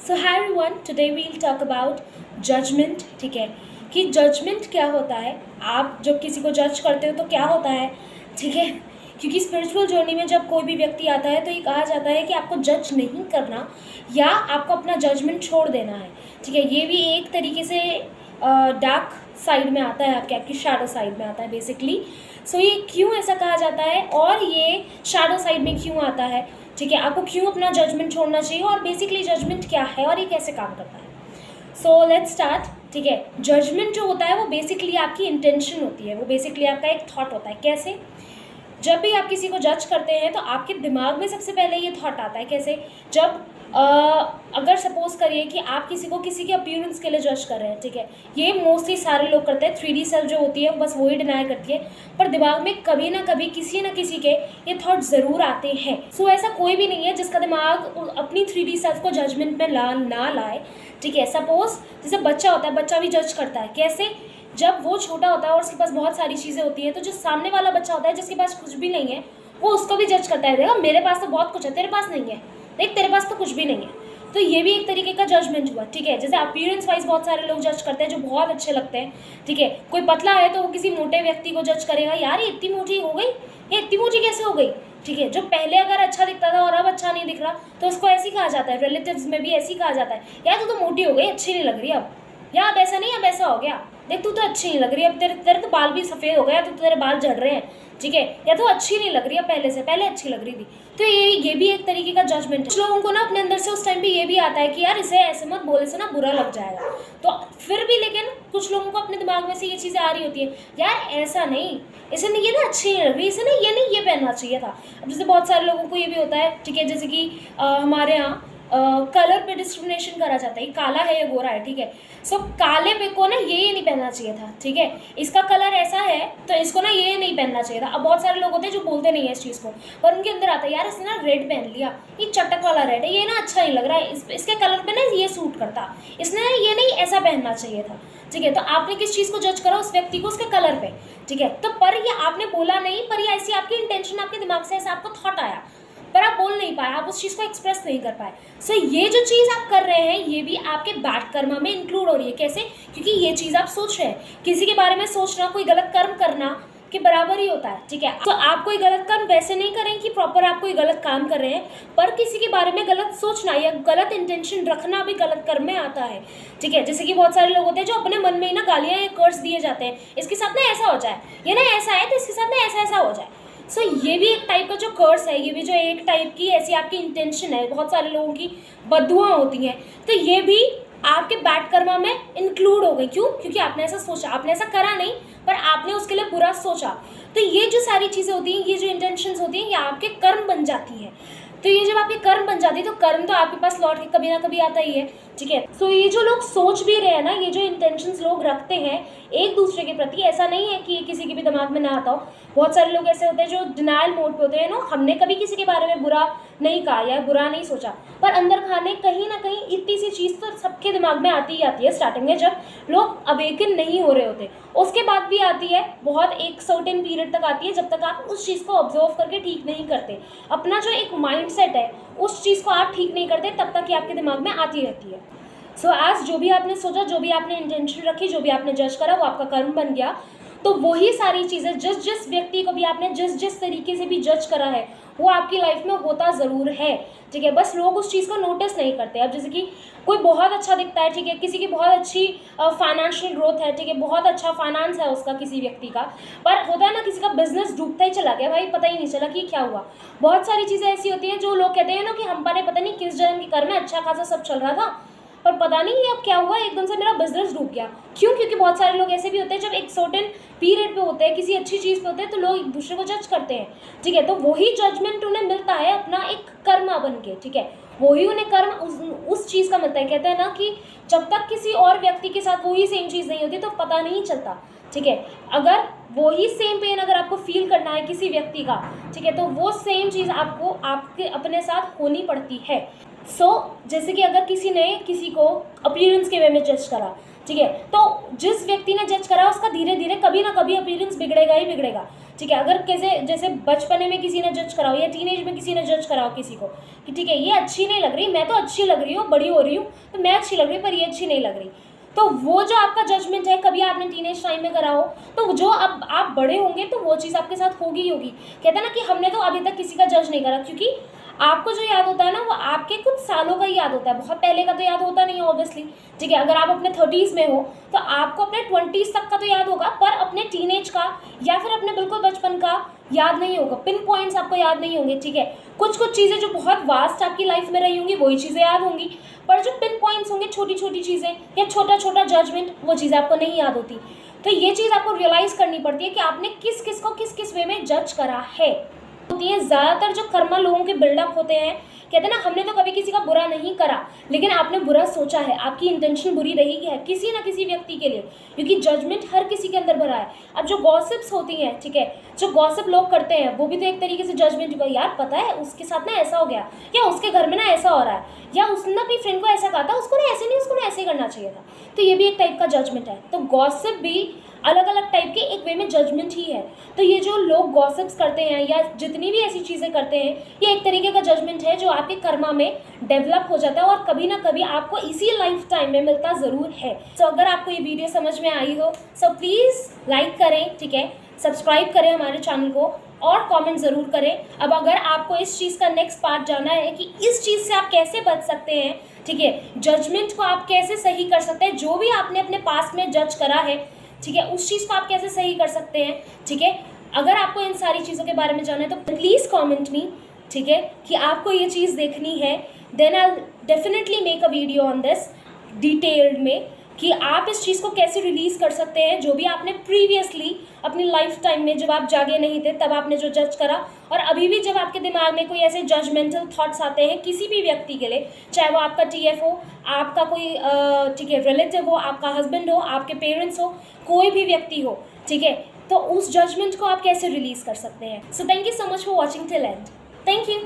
So hi everyone, today we'll talk about judgement. ठीक है कि जजमेंट क्या होता है, आप जब किसी को जज करते हो तो क्या होता है। ठीक है, क्योंकि स्पिरिचुअल जर्नी में जब कोई भी व्यक्ति आता है तो ये कहा जाता है कि आपको जज नहीं करना या आपको अपना जजमेंट छोड़ देना है। ठीक है, ये भी एक तरीके से डार्क साइड में आता है, आपकी शैडो साइड में आता है बेसिकली। सो ये क्यों ऐसा कहा जाता है और ये शैडो साइड में क्यों आता है, ठीक है, आपको क्यों अपना जजमेंट छोड़ना चाहिए और बेसिकली जजमेंट क्या है और ये कैसे काम करता है। So let's start. ठीक है, जजमेंट जो होता है वो बेसिकली आपकी इंटेंशन होती है, वो बेसिकली आपका एक थॉट होता है। कैसे? जब भी आप किसी को जज करते हैं तो आपके दिमाग में सबसे पहले ये थॉट आता है। कैसे? जब अगर सपोज करिए कि आप किसी को किसी के अपीयरेंस के लिए जज कर रहे हैं। ठीक है, ये मोस्टली सारे लोग करते हैं। 3D सेल्फ जो होती है बस वही डिनाई करती है, पर दिमाग में कभी ना कभी किसी न किसी के ये थॉट ज़रूर आते हैं। सो ऐसा कोई भी नहीं है जिसका दिमाग अपनी 3D सेल्फ को जजमेंट में ना लाए। ठीक है, सपोज जैसे बच्चा होता है, बच्चा भी जज करता है। कैसे? जब वो छोटा होता है और उसके पास बहुत सारी चीज़ें होती हैं, तो जो सामने वाला बच्चा होता है जिसके पास कुछ भी नहीं है, वो उसको भी जज करता है। देखा, मेरे पास तो बहुत कुछ है, तेरे पास नहीं है, देख तेरे पास तो कुछ भी नहीं है। तो ये भी एक तरीके का जजमेंट हुआ। ठीक है, जैसे अपीयरेंस वाइज बहुत सारे लोग जज करते हैं जो बहुत अच्छे लगते हैं। ठीक है, कोई पतला है तो वो किसी मोटे व्यक्ति को जज करेगा, यार ये इतनी मोटी हो गई, ये इतनी मोटी कैसे हो गई। ठीक है, जो पहले अगर अच्छा दिखता था और अब अच्छा नहीं दिख रहा तो उसको ऐसे ही कहा जाता है। रिलेटिव्स में भी ऐसे ही कहा जाता है, यार तू तो मोटी हो गई, अच्छी नहीं लग रही अब, या अब ऐसा नहीं, अब ऐसा हो गया, देख तू तो अच्छी नहीं लग रही, अब तेरे तो बाल भी सफ़ेद हो गया, तो तेरे बाल झड़ रहे हैं। ठीक है, या तो अच्छी नहीं लग रही है, पहले से पहले अच्छी लग रही थी। तो ये भी एक तरीके का जजमेंट है। कुछ लोगों को ना अपने अंदर से उस टाइम पे ये भी आता है कि यार इसे ऐसे मत बोले से ना बुरा लग जाएगा। तो फिर भी लेकिन कुछ लोगों को अपने दिमाग में से ये चीज़ें आ रही होती है, यार ऐसा नहीं, इसे नहीं, ये ना अच्छी नहीं लग रही, इसे नहीं, ये नहीं, ये पहनना चाहिए था। अब जैसे बहुत सारे लोगों को ये भी होता है। ठीक है, जैसे कि हमारे यहाँ कलर पे डिस्क्रिमिनेशन करा जाता है, ये काला है ये गोरा है। ठीक है, सो काले पे को ना ये नहीं पहनना चाहिए था। ठीक है, इसका कलर ऐसा है तो इसको ना ये नहीं पहनना चाहिए था। अब बहुत सारे लोग होते हैं जो बोलते नहीं है इस चीज़ को, पर उनके अंदर आता है, यार इसने ना रेड पहन लिया, ये चटक वाला रेड है, ये ना अच्छा नहीं लग रहा है, इसके कलर पे ना ये सूट करता, इसने ये नहीं ऐसा पहनना चाहिए था। ठीक है, तो आपने किस चीज़ को जज करा? उस व्यक्ति को उसके कलर पे। ठीक है, तो पर ये आपने बोला नहीं, पर ये ऐसी आपकी इंटेंशन, आपके दिमाग से ऐसा आपको थॉट आया, पर आप बोल नहीं पाए, आप उस चीज़ को एक्सप्रेस नहीं कर पाए। सो ये जो चीज़ आप कर रहे हैं ये भी आपके बैड कर्मा में इंक्लूड हो रही है। कैसे? क्योंकि ये चीज़ आप सोच रहे हैं, किसी के बारे में सोचना कोई गलत कर्म करना के बराबर ही होता है। ठीक है, तो आप कोई गलत कर्म वैसे नहीं करें कि प्रॉपर आप कोई गलत काम कर रहे हैं, पर किसी के बारे में गलत सोचना या गलत इंटेंशन रखना भी गलत कर्म में आता है। ठीक है, जैसे कि बहुत सारे लोग होते हैं जो अपने मन में ही ना गालियाँ या कर्स दिए जाते हैं, इसके साथ ना ऐसा हो जाए, ये ना ऐसा है तो इसके साथ ना ऐसा ऐसा हो जाए। सो ये भी एक टाइप का जो कर्स है, ये भी जो एक टाइप की ऐसी आपकी इंटेंशन है, बहुत सारे लोगों की बददुआ होती हैं, तो ये भी आपके बैड कर्मा में इंक्लूड हो गई। क्यों? क्योंकि आपने ऐसा सोचा, आपने ऐसा करा नहीं पर आपने उसके लिए बुरा सोचा। तो ये जो सारी चीज़ें होती हैं, ये जो इंटेंशंस होती हैं, ये आपके कर्म बन जाती हैं। तो ये जब आपके कर्म बन जाती है तो कर्म तो आपके पास लौट के कभी ना कभी आता ही है। ठीक है, सो ये जो लोग सोच भी रहे हैं ना, ये जो इंटेंशंस लोग रखते हैं एक दूसरे के प्रति, ऐसा नहीं है कि किसी के भी दिमाग में ना आता हो। बहुत सारे लोग ऐसे होते हैं जो डिनायल मोड पे होते हैं, नो हमने कभी किसी के बारे में बुरा नहीं कहा या बुरा नहीं सोचा, पर अंदर खाने कहीं ना कहीं इतनी सी चीज़ तो सबके दिमाग में आती ही आती है स्टार्टिंग में, जब लोग अवेकन नहीं हो रहे होते। उसके बाद भी आती है, बहुत एक सर्टेन पीरियड तक आती है, जब तक आप उस चीज़ को ऑब्जर्व करके ठीक नहीं करते, अपना जो एक माइंड सेट है उस चीज़ को आप ठीक नहीं करते, तब तक ये आपके दिमाग में आती रहती है। सो आज जो भी आपने सोचा, जो भी आपने इंटेंशन रखी, जो भी आपने जज करा, वो आपका कर्म बन गया। तो वही सारी चीज़ें जिस व्यक्ति को भी आपने जिस तरीके से भी जज करा है वो आपकी लाइफ में होता ज़रूर है। ठीक है, बस लोग उस चीज़ को नोटिस नहीं करते। अब जैसे कि कोई बहुत अच्छा दिखता है, ठीक है, किसी की बहुत अच्छी फाइनेंशियल ग्रोथ है, ठीक है, बहुत अच्छा फाइनेंस है उसका किसी व्यक्ति का, पर होता है ना किसी का बिजनेस डूबता ही चला गया, भाई पता ही नहीं चला कि क्या हुआ। बहुत सारी चीज़ें ऐसी होती हैं जो लोग कहते हैं ना कि हम पर पता नहीं किस जन्म के कर्म में अच्छा खासा सब चल रहा था, पर पता नहीं अब क्या हुआ, एकदम से मेरा बिजनेस डूब गया। क्यों? क्योंकि बहुत सारे लोग ऐसे भी होते हैं जब एक सर्टेन पीरियड पे होते हैं, किसी अच्छी चीज़ पे होते हैं, तो लोग एक दूसरे को जज करते हैं। ठीक है, तो वही जजमेंट उन्हें मिलता है अपना एक कर्मा बन के। ठीक है, वही उन्हें कर्म उस चीज़ का मिलता है। कहते हैं ना कि जब तक किसी और व्यक्ति के साथ वही सेम चीज़ नहीं होती तो पता नहीं चलता। ठीक है, अगर वही सेम पेन अगर आपको फील करना है किसी व्यक्ति का, ठीक है, तो वो सेम चीज़ आपको आपके अपने साथ होनी पड़ती है। जैसे कि अगर किसी ने किसी को अपीयरेंस के वे में जज करा, ठीक है, तो जिस व्यक्ति ने जज करा उसका धीरे धीरे कभी ना कभी अपीयरेंस बिगड़ेगा ही बिगड़ेगा। ठीक है। अगर कैसे जैसे बचपने में किसी ने जज करा हो या टीनेज में किसी ने जज करा हो किसी को कि ठीक है ये अच्छी नहीं लग रही, मैं तो अच्छी लग रही हूँ, बड़ी हो रही हूँ तो मैं अच्छी लग रही हूँ, पर ये अच्छी नहीं लग रही, तो वो जो आपका जजमेंट है कभी आपने टीनेज टाइम में करा हो, तो जो अब आप बड़े होंगे तो वो चीज़ आपके साथ होगी ही होगी। कहते हैं ना कि हमने तो अभी तक किसी का जज नहीं करा, क्योंकि आपको जो याद होता है ना वो आपके कुछ सालों का ही याद होता है, बहुत पहले का तो याद होता नहीं है ऑब्वियसली, ठीक है। अगर आप अपने 30s में हो तो आपको अपने 20s तक का तो याद होगा, पर अपने टीनेज का या फिर अपने बिल्कुल बचपन का याद नहीं होगा, पिन पॉइंट्स आपको याद नहीं होंगे, ठीक है। कुछ कुछ चीज़ें जो बहुत वास्ट आपकी लाइफ में रही होंगी वही चीज़ें याद होंगी, पर जो पिन पॉइंट्स होंगे छोटी छोटी चीज़ें या छोटा छोटा जजमेंट वो चीज़ें आपको नहीं याद होती। तो ये चीज़ आपको रियलाइज़ करनी पड़ती है कि आपने किस किस को किस किस वे में जज करा है। होती है ज़्यादातर जो कर्मा लोगों के बिल्डअप होते हैं, कहते हैं ना हमने तो कभी किसी का बुरा नहीं करा लेकिन आपने बुरा सोचा है, आपकी इंटेंशन बुरी रही है किसी ना किसी व्यक्ति के लिए, क्योंकि जजमेंट हर किसी के अंदर भरा है। अब जो गॉसिप्स होती हैं, ठीक है, जो गॉसिप लोग करते हैं वो भी तो एक तरीके से जजमेंट हुआ, यार पता है उसके साथ ना ऐसा हो गया, या उसके घर में ना ऐसा हो रहा है, या उसने अपनी फ्रेंड को ऐसा कहा था, उसको ना ऐसे नहीं, उसको ना ऐसे करना चाहिए था, तो ये भी एक टाइप का जजमेंट है। तो गॉसिप भी अलग अलग टाइप के एक वे में जजमेंट ही है। तो ये जो लोग गॉसिप्स करते हैं या जितनी भी ऐसी चीज़ें करते हैं ये एक तरीके का जजमेंट है जो आपके कर्मा में डेवलप हो जाता है और कभी ना कभी आपको इसी लाइफ टाइम में मिलता ज़रूर है। तो अगर आपको ये वीडियो समझ में आई हो सो प्लीज़ लाइक करें, ठीक है, सब्सक्राइब करें हमारे चैनल को और कमेंट ज़रूर करें। अब अगर आपको इस चीज़ का नेक्स्ट पार्ट जानना है कि इस चीज़ से आप कैसे बच सकते हैं, ठीक है, जजमेंट को आप कैसे सही कर सकते हैं, जो भी आपने अपने पास्ट में जज करा है, ठीक है, उस चीज़ को आप कैसे सही कर सकते हैं, ठीक है। अगर आपको इन सारी चीज़ों के बारे में जानना है तो प्लीज़ कमेंट मी, ठीक है, कि आपको ये चीज़ देखनी है, then I definitely make a video on this detailed में कि आप इस चीज़ को कैसे रिलीज़ कर सकते हैं, जो भी आपने प्रीवियसली अपनी लाइफ टाइम में जब आप जागे नहीं थे तब आपने जो जज करा, और अभी भी जब आपके दिमाग में कोई ऐसे जजमेंटल थॉट्स आते हैं किसी भी व्यक्ति के लिए, चाहे वो आपका टीएफ हो, आपका कोई ठीक है रिलेटिव हो, आपका हस्बैंड हो, आपके पेरेंट्स हो, कोई भी व्यक्ति हो, ठीक है, तो उस जजमेंट को आप कैसे रिलीज़ कर सकते हैं। So thank you so much for watching till and. Thank you.